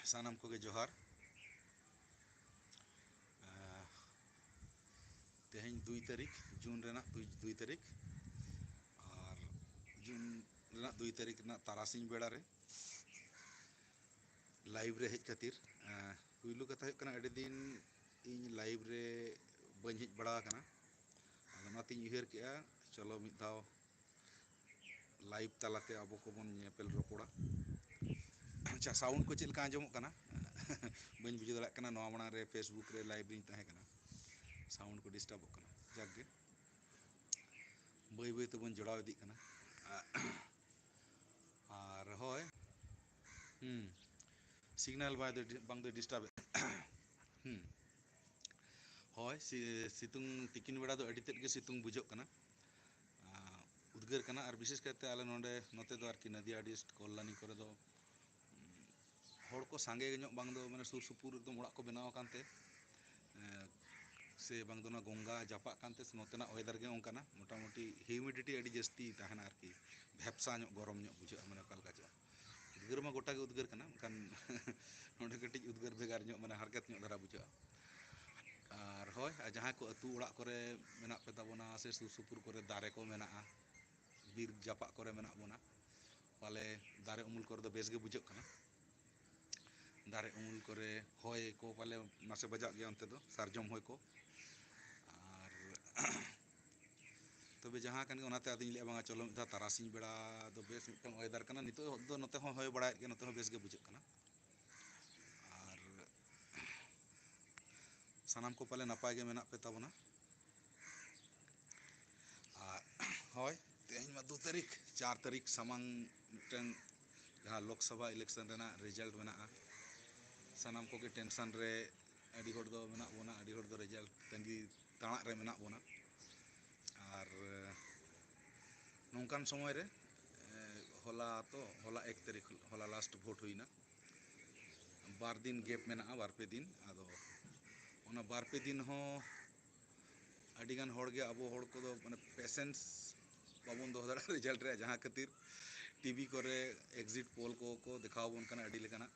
सानाम को जोहार तेहन 2 तारीख जून रेना 2 तारीख और जून रेना 2 तारीख रेना तारासिंह बेड़ा रे लाइव रे हेज खातिर पुइलू कथा हुयुग कना अडी दिन इन लाइव रे बन हेज बड़ा कना अदनातिन उयहर केआ चलो मिद दाव लाइव तालाते अब को बन नेपेल रोपड़ा। अच्छा साउंड को चेलका आंजमोग कना बन बुझ दाड़ा कना नवा मांग रे फेसबुक रे लाइव रिन ताहे कना साउंड को डिस्टर्ब कना जागे बई बई तबन जोड़ाव इदी कना और होय सिग्नल बांग दो डिस्टर्ब होय सितुंग तिकिन बेड़ा दो अडी तेद गे सितुंग बुझोग कना उद्गार कना और विशेष करते आले नोंडे नोते दो आरकी नदिया डिस्ट कल्याणी करे दो हड़ को सांगे ñok बांग दो माने सुर सुपुर एकदम ओड़ा को बनाव कानते से बांग दो ना गंगा जापा कानते से नोतेना वेदर गे ओंकाना मोटामुटी ह्यूमिडिटी अडी जस्ती ताहना आरकी भेपसा ñok गरम ñok बुझा माने काल का उद्गार मा गोटा गे उद्गार कना खान नोंडे कटिज उद्गार भेगार ñok माने हारकेत ñok धारा बुझा और होय जहां को अतु ओड़ा करे मेना पे ताबोना से सुर सुपुर करे दारे को मेना बीर जापा करे मेना बोना पाले दारे उमुल करे दो बेस गे बुझा कना दारे उमुल करे होय को पाले नासे बजा गया अंते दो सारजम होय को और तबे जहां कन ओनाते आदिन ले बांगा चलो मिदा तारासिंह बेड़ा दो बेस मिटन वेदर कना नितो दो नते हो होय बड़ा के नते हो बेस गे बुझा कना और सानाम को पाले नपाय गे मेना पे ताबोना होय तेहन मा 2 तारीख 4 तारीख सामांग मिटन जहां लोकसभा इलेक्शन रेना रिजल्ट मेना सानाम को के टेंशन रे अडी हड़ दो मेना बोना अडी हड़ दो रिजल्ट तंगी ताणा रे मेना बोना और नौकान समय रे होला 1 तारीख होला लास्ट भोट हुईना बार दिन गैप मेना बार पे दिन आदो ओना बार पे दिन हो अडी गान हड़ गे अब हड़ को दो माने पेशेंस बाबन दो दाड़ा रिजल्ट रे जहां खातिर टीवी करे एग्जिट पोल को दिखाव बन कना अडी लेकाना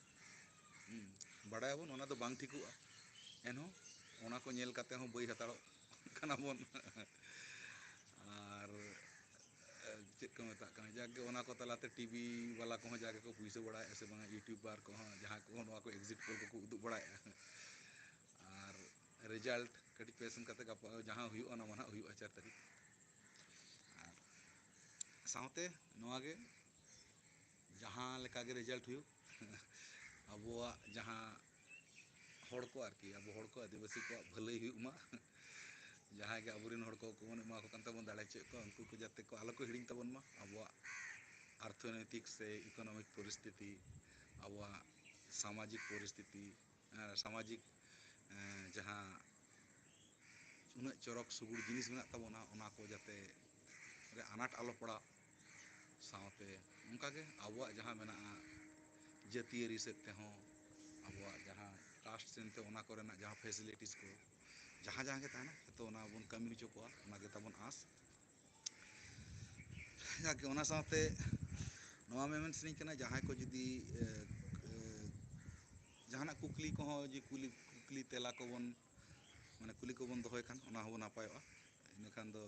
बड़ा बन ओना दो बांग ठिकुआ एनहो ओना को नेल काते हो बई हताड़ो कना बन और चेक को मेता कना जाके ओना को तलाते टीवी वाला को जाके को पुइसे बड़ा ऐसे बांगा यूट्यूबर को जहां को नवा को एग्जिट पोल को उदु बड़ा और रिजल्ट कटी पेशन काते गपा जहां हुयु ओना माना हुयु 4 तारीख और साउते नवा गे जहां लेका गे रिजल्ट हुयु अबुआ जहां हड़ को आरकी अब हड़ को आदिवासी को भलाई हुयु मा जहां गे अबुरिन हड़ को बन एमा को कांता बन दाड़े चे को उनको को जाते को आलो को हिडिंग तबन मा अबुआ अर्थनैतिक से इकोनॉमिक परिस्थिति अबुआ सामाजिक परिस्थिति सामाजिक जहां उन चरक सुगुड़ जिनिस मेना तबोना ओना को जाते रे अनाट आलो पड़ा साउते उनका गे अबुआ जहां मेना जातीय सेते हो अबुआ जहां कास्ट सेनते ओना कोरेना जहां फैसिलिटीज को जहां जहां के ताना तो ओना बन कमी चो को ओना गे तबन आस जाके ओना साउते नवा मेमन सनी कना जहां को जुदी जहाना कुकली को हो जे कुकली तेला को बन माने कुली को बन दोहय खान ओना हो नापायोआ इन खान दो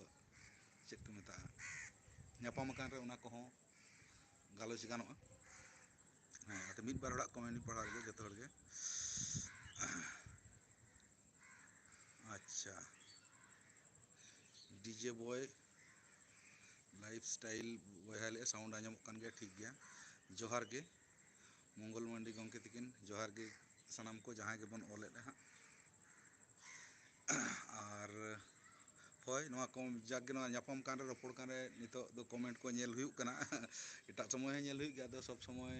चेक को मेता ᱧᱟᱯᱟᱢ ᱟᱠᱟᱱ रे ओना को हो गालोच गानोआ हाँ मिद बार हड़ा कमेंट पढ़ा गे जतो हड़ गे अच्छा डीजे बॉय लाइफस्टाइल बहाले साउंड आजम कान गया ठीक गया जोहार गे मंगल मंडी गंके तकिन जोहार गे सनाम को जहां गे बन ओले हाँ और होय नवा को जागे नवा ᱧᱟᱯᱟᱢ कान रे रोपड़ कान रे नितो दो कमेंट को नेल हुयु कना एटा समय नेल हुयु गया दो सब समय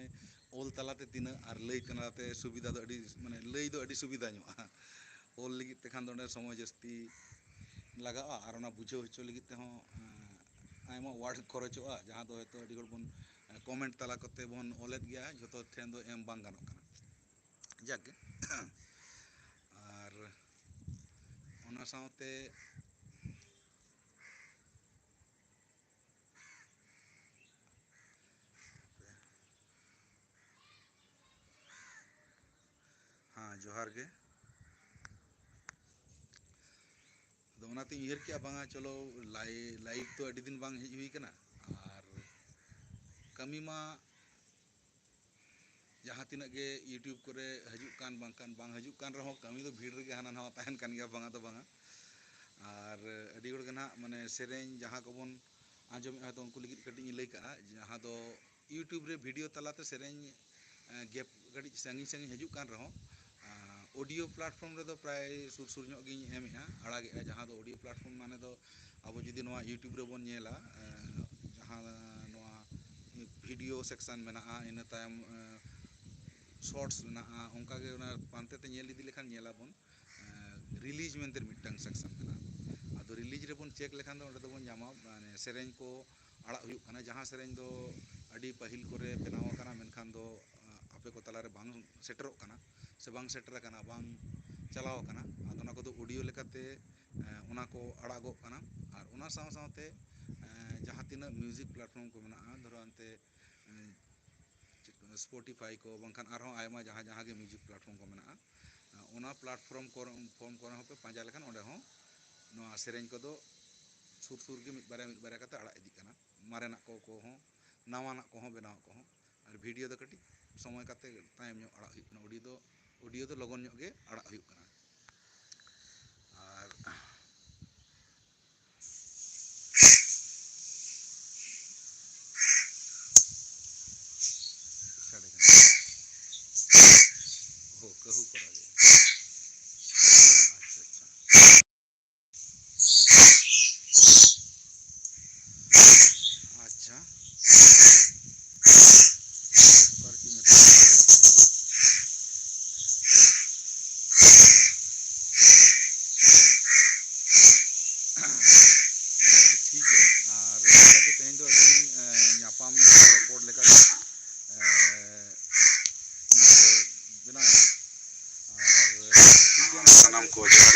ओल तलाते तिना और लई तनाते सुविधा दो अडी माने लई दो अडी सुविधा ᱧᱚᱜᱼᱟ ओल लगित ते खान दो समय जस्ती लगा और ओना बुझाव हचो लगित ते हो आयमा वार्ड खरचोआ जहां दो हयतो अडी हड़ बन कमेंट तला करते बन ओलेद गया जतो ठेन दो एम बांग गानोक कना जागे और ओना साउते जोहार गे ᱟᱫᱚ ᱚᱱᱟᱛᱤᱧ ᱩᱭᱦᱟᱹᱨ ᱠᱮᱜᱼᱟ ᱵᱟᱝᱟ ᱪᱚᱞᱚ ᱞᱟᱭᱤᱵᱷ ᱛᱚ ᱟᱹᱰᱤ ᱫᱤᱱ ᱵᱟᱝ ᱦᱮᱡ ᱦᱩᱭ ᱠᱟᱱᱟ ᱟᱨ ᱠᱟᱹᱢᱤ ᱢᱟ ᱡᱟᱦᱟᱸ ᱛᱤᱱᱟᱹᱜ ᱜᱮ ᱤᱭᱩᱴᱩᱵᱽ ᱠᱚᱨᱮ ᱦᱤᱡᱩᱜ ᱠᱟᱱ ᱵᱟᱝᱠᱷᱟᱱ ᱵᱟᱝ ᱦᱤᱡᱩᱜ ᱠᱟᱱ ᱨᱮᱦᱚᱸ ᱠᱟᱹᱢᱤ ᱫᱚ ᱵᱷᱤᱲ ᱨᱮᱜᱮ ᱦᱟᱱᱟ ᱱᱟᱣᱟ ᱛᱟᱦᱮᱱ ᱠᱟᱱ ᱜᱮᱭᱟ ᱵᱟᱝᱟ ᱫᱚ ᱵᱟᱝᱟ ᱟᱨ ᱟᱹᱰᱤ ᱦᱚᱲ ᱜᱮ ᱱᱟᱦᱟᱜ ᱢᱟᱱᱮ ᱥᱮᱨᱮᱧ ᱡᱟᱦᱟᱸ ᱠᱚᱵᱚᱱ ᱟᱸᱡᱚᱢᱮᱜᱼᱟ ᱦᱚᱭᱛᱚ ᱩᱱᱠᱩ ᱞᱟᱹᱜᱤᱫ ᱠᱟᱹᱴᱤᱡ ᱤᱧ ᱞᱟᱹᱭ ᱠᱟᱜᱼᱟ ᱡᱟᱦᱟᱸ ᱫᱚ ᱤᱭᱩᱴᱩᱵᱽ ᱨᱮ ᱵᱷᱤᱰᱤᱭᱳ ᱛᱟᱞᱟᱛᱮ ᱥᱮᱨᱮᱧ ᱜᱮᱯ ᱠᱟᱹᱴᱤᱡ ᱥᱟᱺᱜᱤᱧ ᱥᱟᱺᱜᱤᱧ ᱦᱤᱡᱩᱜ ᱠᱟᱱ ᱨᱮᱦᱚᱸ ᱚᱰᱤᱭᱳ ᱯᱞᱟᱴᱯᱷᱨᱚᱢ ᱨᱮᱫᱚ ᱯᱨᱟᱭ ᱥᱩᱨ ᱧᱚᱜ ᱜᱤᱧ ᱮᱢᱮᱜᱼᱟ ᱟᱲᱟᱜᱮᱜᱼᱟ ᱡᱟᱦᱟᱸ ᱫᱚ ᱚᱰᱤᱭᱳ ᱯᱞᱟᱴᱯᱷᱨᱚᱢ ᱢᱟᱱᱮ ᱫᱚ ᱟᱵᱚ ᱡᱩᱫᱤ ᱱᱚᱣᱟ ᱤᱭᱩᱴᱩᱵᱽ ᱨᱮᱵᱚᱱ ᱧᱮᱞᱟ ᱡᱟᱦᱟᱸ ᱱᱚᱣᱟ ᱵᱷᱤᱰᱤᱭᱳ ᱥᱮᱠᱥᱚᱱ ᱢᱮᱱᱟᱜᱼᱟ ᱤᱱᱟᱹ ᱛᱟᱭᱚᱢ ᱥᱚᱨᱴᱥ ᱢᱮᱱᱟᱜᱼᱟ ᱚᱱᱠᱟᱜᱮ ᱚᱱᱟ ᱯᱟᱱᱛᱮ ᱛᱮ ᱧᱮᱞ ᱤᱫᱤ ᱞᱮᱠᱷᱟᱱ ᱧᱮᱞᱟᱵᱚᱱ ᱨᱤᱞᱤᱡᱽ ᱢᱮᱱᱛᱮ ᱢᱤᱫᱴᱟᱝ ᱥᱮᱠᱥᱚᱱ ᱢᱮᱱᱟᱜᱼᱟ ᱟᱫᱚ ᱨᱤᱞᱤᱡᱽ ᱨᱮᱵᱚᱱ ᱪᱮᱠ ᱞᱮᱠᱷᱟᱱ ᱫᱚ ᱚᱸᱰᱮ ᱫᱚᱵᱚᱱ ᱧᱟᱢᱟ ᱢᱟᱱᱮ ᱥᱮᱨᱮᱧ ᱠᱚ ᱟᱲᱟᱜ ᱦᱩᱭᱩᱜ ᱠᱟᱱᱟ ᱡᱟᱦᱟᱸ ᱥᱮᱨᱮᱧ ᱫᱚ ᱟᱹᱰᱤ ᱯᱟᱹᱦᱤᱞ ᱠᱚᱨᱮ ᱵᱮᱱᱟᱣ ᱟᱠᱟᱱᱟ ᱢᱮᱱᱠᱷᱟᱱ ᱫᱚ ᱟᱯᱮ ᱠᱚ ᱛᱟᱞᱟᱨᱮ ᱵᱟᱝ ᱥᱮᱴᱮᱨᱚᱜ ᱠᱟᱱᱟ ᱥᱮ ᱵᱟᱝ ᱥᱮᱴᱮᱨ ᱟᱠᱟᱱᱟ ᱵᱟᱝ ᱪᱟᱞᱟᱣ ᱟᱠᱟᱱᱟ ᱟᱫᱚ ᱚᱱᱟ ᱠᱚᱫᱚ ᱚᱰᱤᱭᱳ ᱞᱮᱠᱟᱛᱮ ᱚᱱᱟ ko ᱟᱲᱟᱜᱚᱜ ᱠᱟᱱᱟ ᱟᱨ ᱚᱱᱟ ᱥᱟᱶ ᱥᱟᱶᱛᱮ ᱡᱟᱦᱟᱸ ᱛᱤᱱᱟᱹᱜ ᱢᱤউᱡᱤᱠ ᱯᱞᱟᱴᱯᱷᱨᱚᱢ ᱠᱚ ᱢᱮᱱᱟᱜᱼᱟ ᱫᱷᱚᱨᱚ ᱟᱱᱛᱮ ᱥᱯᱚᱴᱤᱯᱷᱟᱭ ᱠᱚ ᱵᱟᱝᱠᱷᱟᱱ ᱟᱨᱦᱚᱸ ᱟᱭᱢᱟ ᱡᱟᱦᱟᱸ ᱜᱮ ᱢᱤউᱡᱤᱠ ᱯᱞᱟᱴᱯᱷᱨᱚᱢ ᱠᱚ ᱢᱮᱱᱟᱜᱼᱟ ᱚᱱᱟ ᱯᱞᱟᱴᱯᱷᱨᱚᱢ ᱠᱚᱨᱮ ᱦᱚᱸᱯᱮ ᱯᱟᱸᱡᱟ ᱞᱮᱠᱷᱟᱱ ᱚᱸᱰᱮ ᱦᱚᱸ ᱱᱚᱣᱟ ᱥᱮᱨᱮᱧ ᱠᱚᱫᱚ ᱥᱩᱨ ᱜᱮ ᱢᱤᱫ ᱵᱟᱨᱭᱟ ᱠᱟᱛᱮ ᱟᱲᱟᱜ ᱤᱫᱤᱜ ᱠᱟᱱᱟ ᱢᱟᱨᱮᱱᱟᱜ ᱠᱚᱦᱚᱸ ᱱᱟᱣᱟᱱᱟᱜ ᱠᱚᱦᱚᱸ ᱵᱮᱱᱟᱣᱟᱜ ᱠᱚᱦᱚᱸ ᱟᱨ ᱵᱷᱤᱰᱤᱭᱳ ᱫᱚ ᱠᱟᱹᱴᱤᱡ ᱥᱚᱢᱚᱭ ᱠᱟᱛᱮ ᱛᱟᱭᱚᱢ ᱧᱚᱜ ᱟᱲᱟᱜ ᱦᱩᱭᱩᱜ ᱠᱟᱱᱟ ᱚᱰᱤᱭᱳ ᱫᱚ ᱞᱚᱜᱚᱱ ᱧᱚᱜ ᱜᱮ ᱟᱲᱟᱜ ᱦᱩᱭᱩᱜ ᱠᱟᱱᱟ ᱟᱨ साढ़े हो कहू करा गया अच्छा अच्छा पार्किंग में ठीक है और तेज दो नापाम रपोड़ लेका बना और ठीक है